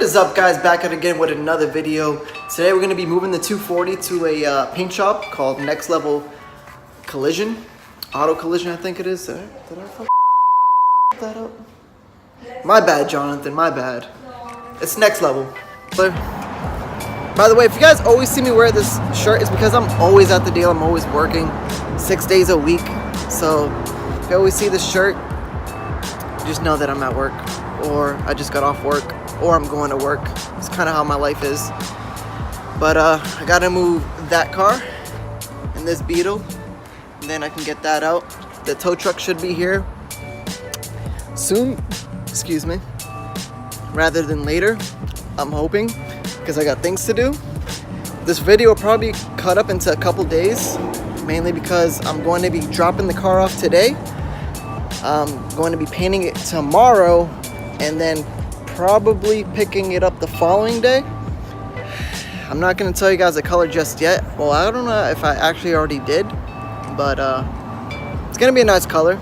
What is up, guys? Back at again with another video. Today we're going to be moving the 240 to a paint shop called Next Level Collision. Auto Collision, I think it is. Did I fuck that up? My bad, Jonathan, my bad. It's Next Level. By the way, if you guys always see me wear this shirt, it's because I'm always at the deal. I'm always working 6 days a week. So if you always see this shirt, just know that I'm at work, or I just got off work, or I'm going to work. It's kind of how my life is. But I gotta move that car and this Beetle, and then I can get that out. The tow truck should be here soon, excuse me, rather than later, I'm hoping, because I got things to do. This video will probably cut up into a couple days, mainly because I'm going to be dropping the car off today. I'm going to be painting it tomorrow, and then probably picking it up the following day. I'm not going to tell you guys the color just yet. Well, I don't know if I actually already did, but it's going to be a nice color.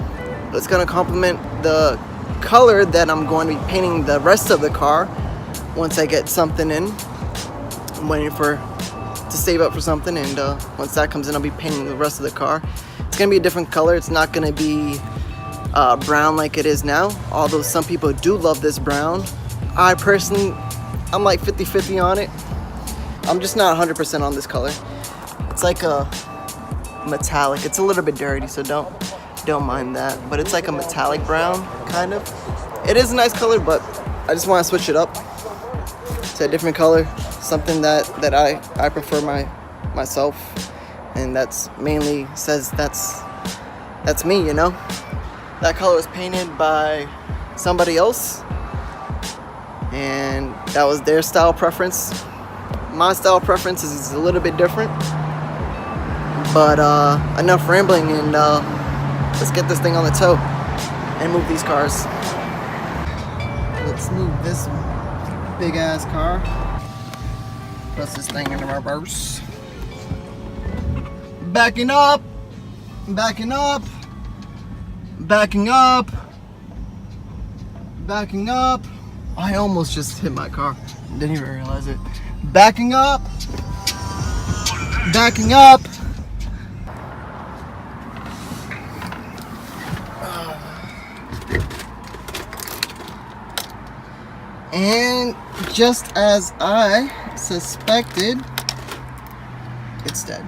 It's going to complement the color that I'm going to be painting the rest of the car once I get something in. I'm waiting to save up for something, and once that comes in, I'll be painting the rest of the car. It's going to be a different color. It's not going to be brown like it is now, although some people do love this brown. I personally, I'm like 50-50 on it. I'm just not 100% on this color. It's like a metallic. It's a little bit dirty, so don't mind that. But it's like a metallic brown, kind of. It is a nice color, but I just want to switch it up to a different color, something that I prefer myself, and that's mainly says that's me, you know. That color was painted by somebody else, and that was their style preference. My style preference is a little bit different, but enough rambling, and let's get this thing on the tow and move these cars. Let's move this big ass car. Press this thing in reverse. Backing up, backing up, backing up, backing up. I almost just hit my car. Didn't even realize it. Backing up, backing up. And just as I suspected, it's dead.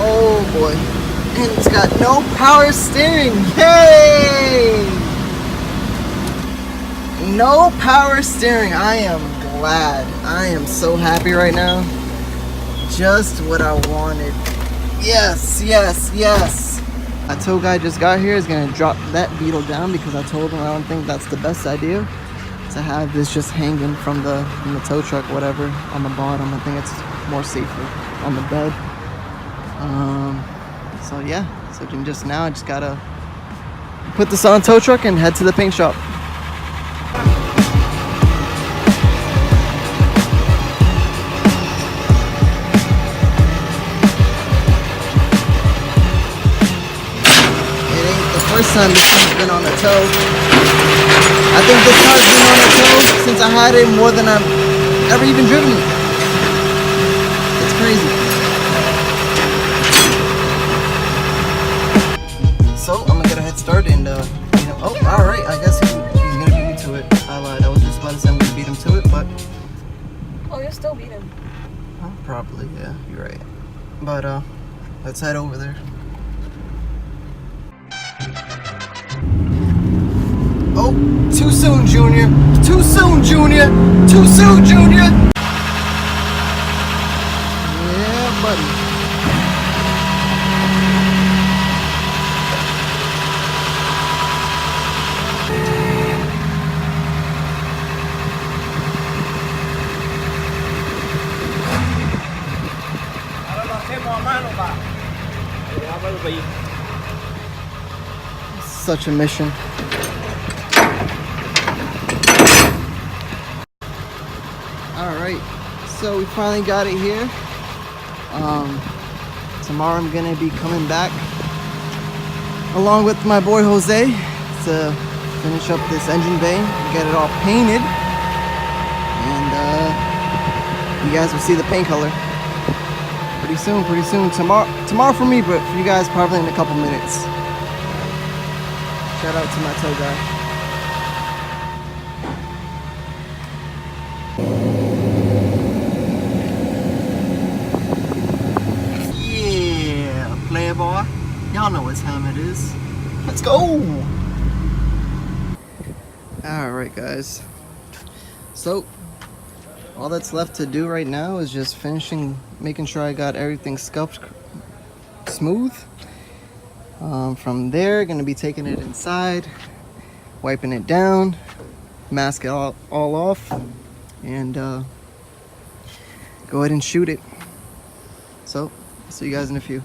Oh boy. And it's got no power steering. Yay! No power steering. I am glad. I am so happy right now. Just what I wanted. Yes, yes, yes. My tow guy just got here. Is gonna drop that Beetle down because I told him I don't think that's the best idea to have this just hanging from the tow truck, whatever, on the bottom. I think it's more safer on the bed. So yeah, so just now I just gotta put this on a tow truck and head to the paint shop. It ain't the first time this thing's been on a tow. I think this car's been on a tow since I had it more than I've ever even driven it. It's crazy. So I'm gonna get a head start, and oh, all right. I guess he's gonna beat me to it. I lied. I was just about to say I'm gonna beat him to it, but you'll still beat him. Probably, yeah. You're right. But let's head over there. Oh, too soon, Junior. Too soon, Junior. Too soon, Junior. Yeah, buddy. Such a mission. Alright, so we finally got it here. Tomorrow I'm gonna be coming back along with my boy Jose to finish up this engine bay, get it all painted, and you guys will see the paint color pretty soon. Tomorrow for me, but for you guys probably in a couple minutes. Shout out to my tow guy. Yeah, playboy. Y'all know what time it is. Let's go! Alright guys. So, all that's left to do right now is just making sure I got everything sculpted smooth. From there, gonna be taking it inside, wiping it down, mask it all off, and go ahead and shoot it. So, see you guys in a few.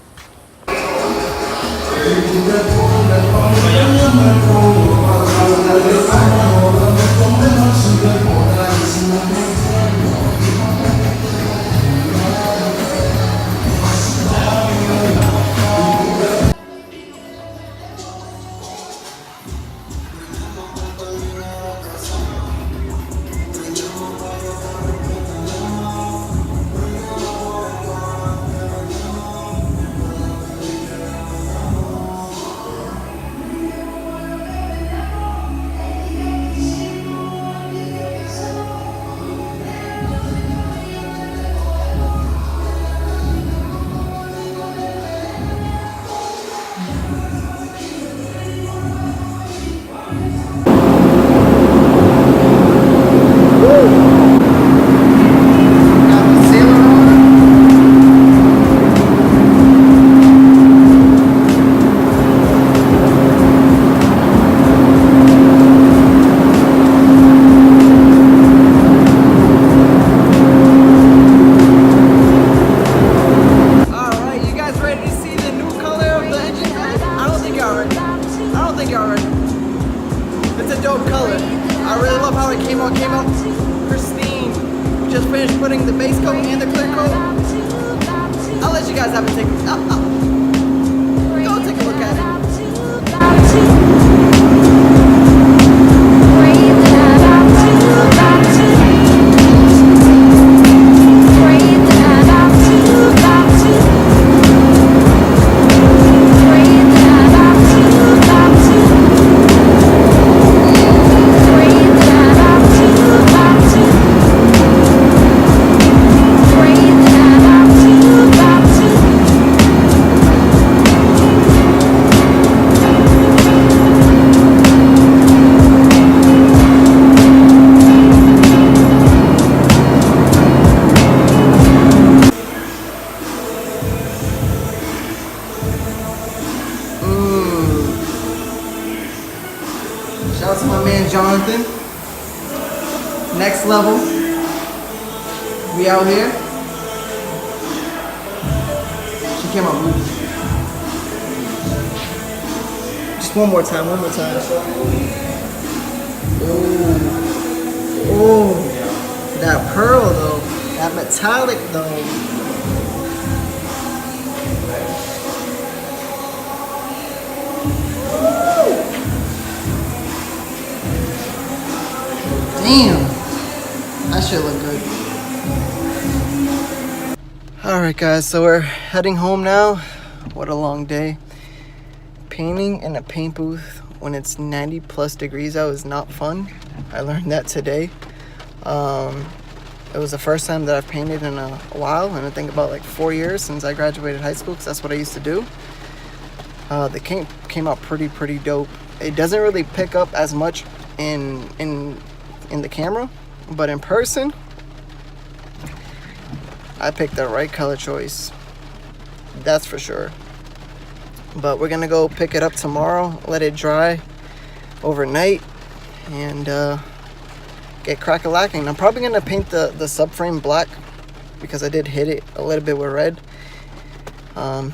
It's a dope color. I really love how it came out pristine. We just finished putting the base coat and the clear coat. I'll let you guys have a take. Go take a look at it. Shout out to my man Jonathan. Next level. We out here. She came out blue. Just one more time. Oh, that pearl though. That metallic though. Damn, that shit look good. Alright guys, so we're heading home now. What a long day. Painting in a paint booth when it's 90 plus degrees out is not fun. I learned that today. It was the first time that I've painted in a while, and I think about like 4 years since I graduated high school, because that's what I used to do. The paint came out pretty dope. It doesn't really pick up as much in the camera, but in person I picked the right color choice, that's for sure. But we're gonna go pick it up tomorrow, let it dry overnight, and get crack-a-lacking. I'm probably gonna paint the subframe black because I did hit it a little bit with red. I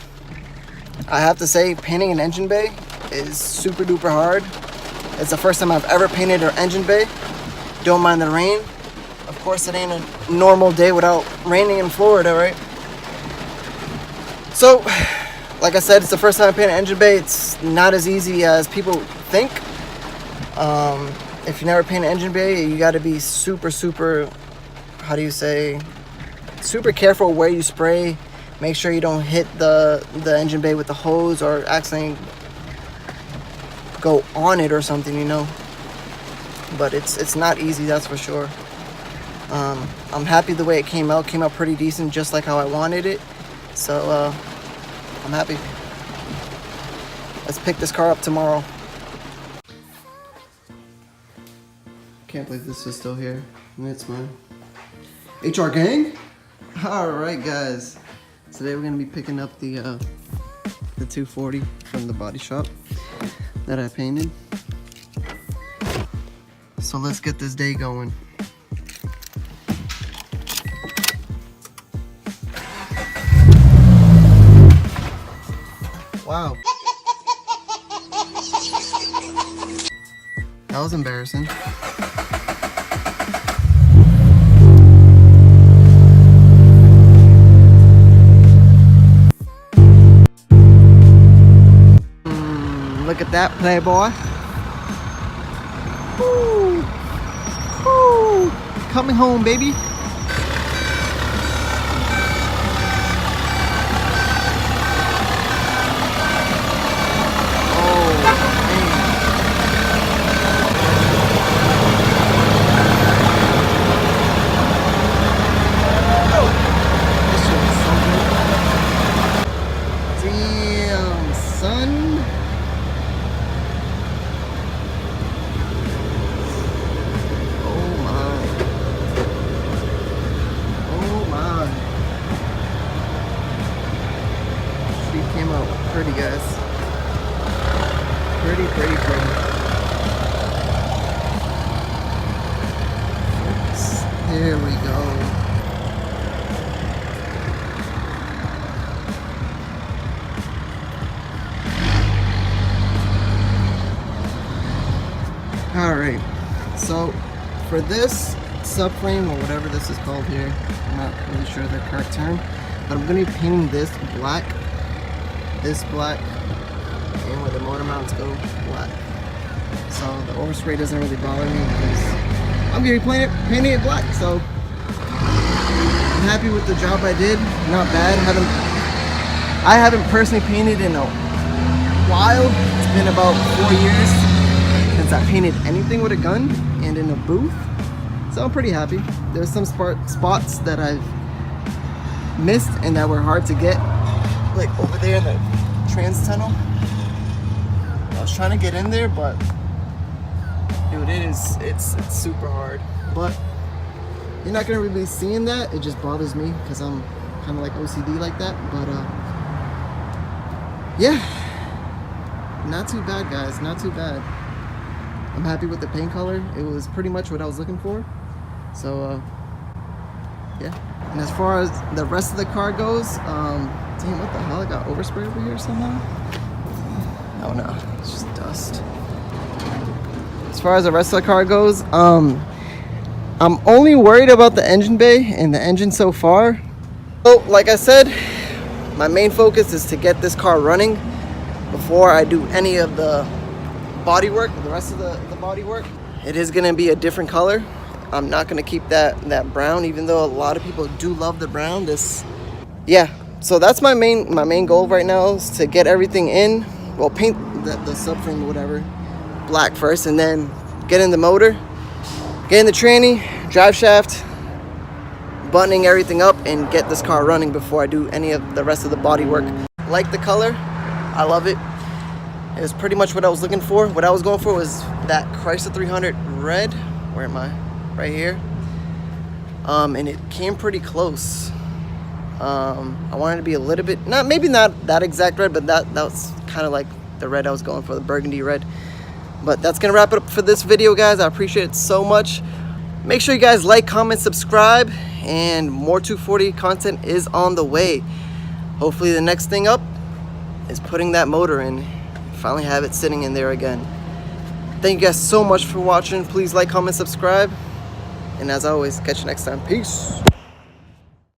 have to say, painting an engine bay is super duper hard. It's the first time I've ever painted an engine bay. Don't mind the rain. Of course, it ain't a normal day without raining in Florida, right? So, like I said, it's the first time I paint an engine bay. It's not as easy as people think. If you never paint an engine bay, you got to be super, how do you say, super careful where you spray. Make sure you don't hit the engine bay with the hose or accidentally go on it or something, you know. But it's not easy, that's for sure. I'm happy the way it came out. Came out pretty decent, just like how I wanted it. So I'm happy. Let's pick this car up tomorrow. Can't believe this is still here. And it's mine. HR gang? Alright guys. Today we're gonna be picking up the 240 from the body shop that I painted. So let's get this day going. Wow. That was embarrassing. Look at that, playboy. Woo. Woo. Coming home, baby. Pretty, guys. Pretty. Here we go. Alright, so for this subframe or whatever this is called here, I'm not really sure the correct term, but I'm going to be painting this black, and where the motor mounts go, black. So the overspray doesn't really bother me because I'm going to be painting it black. So I'm happy with the job I did. Not bad. I haven't personally painted in a while. It's been about 4 years since I painted anything with a gun and in a booth. So I'm pretty happy. There's some spots that I've missed and that were hard to get. Like over there in the trans tunnel. I was trying to get in there, but dude, it's super hard. But you're not gonna really be seeing that. It just bothers me because I'm kind of like OCD like that. But yeah, not too bad, guys. Not too bad. I'm happy with the paint color. It was pretty much what I was looking for. So yeah. And as far as the rest of the car goes, damn, what the hell? I got overspray over here somehow? Oh no, it's just dust. As far as the rest of the car goes, I'm only worried about the engine bay and the engine so far. So, like I said, my main focus is to get this car running before I do any of the body work, the rest of the body work. It is gonna be a different color. I'm not gonna keep that brown, even though a lot of people do love the brown. Yeah. So that's my main goal right now is to get everything in. Well, paint the subframe or whatever black first, and then get in the motor, get in the tranny, drive shaft, buttoning everything up, and get this car running before I do any of the rest of the body work. Like the color, I love it. It was pretty much what I was looking for. What I was going for was that Chrysler 300 red. Where am I? Right here. And it came pretty close. I wanted to be a little bit, maybe not that exact red, but that was kind of like the red I was going for, the burgundy red. But that's gonna wrap it up for this video, guys. I appreciate it so much. Make sure you guys like, comment, subscribe, and more 240 content is on the way. Hopefully the next thing up is putting that motor in. Finally have it sitting in there again. Thank you guys so much for watching. Please like, comment, subscribe. And as always, catch you next time. Peace.